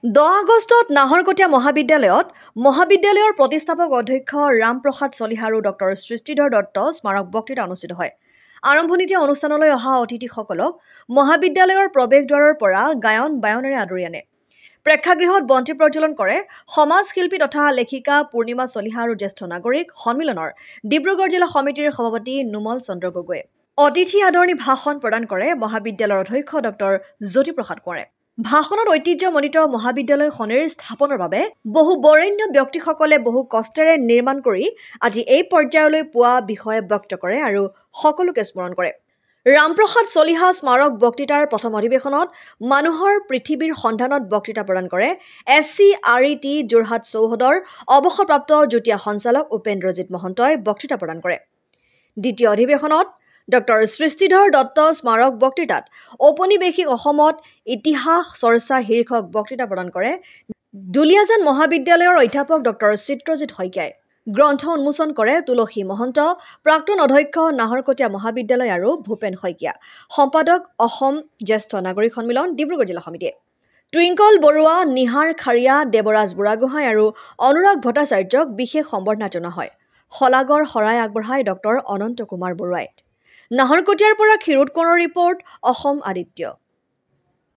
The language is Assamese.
10 আগষ্টত নাহৰকটীয়া মহাবিদ্যালয়ৰ প্ৰতিষ্ঠাপক অধ্যক্ষ ৰামপ্ৰসাদ চলিহা আৰু ডক্টৰ সৃষ্টিধৰ দত্ত স্মাৰক বক্তৃতা অনুষ্ঠিত হয়। আৰম্ভণিতে অনুষ্ঠানলৈ অহা অতিথিসকলক মহাবিদ্যালয়ৰ প্ৰৱেশদ্বাৰৰ পৰা গায়ন বায়নেৰে আদৰি আনে। প্ৰেক্ষাগৃহত বন্তি প্ৰজ্বলন কৰে সমাজ শিল্পী তথা লেখিকা পূৰ্ণিমা চলিহা আৰু জ্যেষ্ঠ নাগৰিক সন্মিলনৰ ডিব্ৰুগড় জিলা সমিতিৰ সভাপতি নুমল চন্দ্ৰ গগৈয়ে। অতিথি আদৰণি ভাষণ প্ৰদান কৰে মহাবিদ্যালয়ৰ অধ্যক্ষ ডক্টৰ জ্যোতিপ্ৰসাদ কোঁৱৰে। ভাষণত ঐতিহ্যমণ্ডিত মহাবিদ্যালয়খনিৰ স্থাপনৰ বাবে বহু বৰেণ্য ব্যক্তিসকলে বহু কষ্টেৰে নিৰ্মাণ কৰি আজি এই পৰ্যায়লৈ পোৱা বিষয়ে ব্যক্ত কৰে আৰু সকলোকে স্মৰণ কৰে। ৰামপ্ৰসাদ চলিহা স্মাৰক বক্তৃতাৰ প্ৰথম অধিৱেশনত মানুহৰ পৃথিৱীৰ সন্ধানত বক্তৃতা প্ৰদান কৰে SCRET যোৰহাট চৌহদৰ অৱসৰপ্ৰাপ্ত যুটীয়া সঞ্চালক উপেন্দ্ৰজিৎ মহন্তই বক্তৃতা প্ৰদান কৰে। দ্বিতীয় অধিৱেশনত ডক্টৰ সৃষ্টিধৰ দত্ত স্মাৰক বক্তৃতাত ঔপনিৱেশিক অসমত ইতিহাস চৰ্চা শীৰ্ষক বক্তৃতা প্ৰদান কৰে দুলীয়াজান মহাবিদ্যালয়ৰ অধ্যাপক ডক্টৰ চিত্ৰজিৎ শইকীয়াই। গ্ৰন্থ উন্মোচন কৰে তুলসী মহন্ত, প্ৰাক্তন অধ্যক্ষ নাহৰকটীয়া মহাবিদ্যালয় আৰু ভূপেন শইকীয়া, সম্পাদক অসম জ্যেষ্ঠ নাগৰিক সন্মিলন ডিব্ৰুগড় জিলা সমিতিয়ে। টুইংকল বৰুৱা, নিহাৰ খাৰিয়া, দেৱৰাজ বুঢ়াগোহাঁই আৰু অনুৰাগ ভট্টাচাৰ্যক বিশেষ সম্বৰ্ধনা জনোৱা হয়। শলাগৰ শৰাই আগবঢ়ায় ডক্টৰ অনন্ত কুমাৰ বৰুৱাই। নাহৰকটীয়াৰ পৰা ক্ষীৰোদ কোঁৱৰৰ ৰিপৰ্ট, অসম আদিত্য।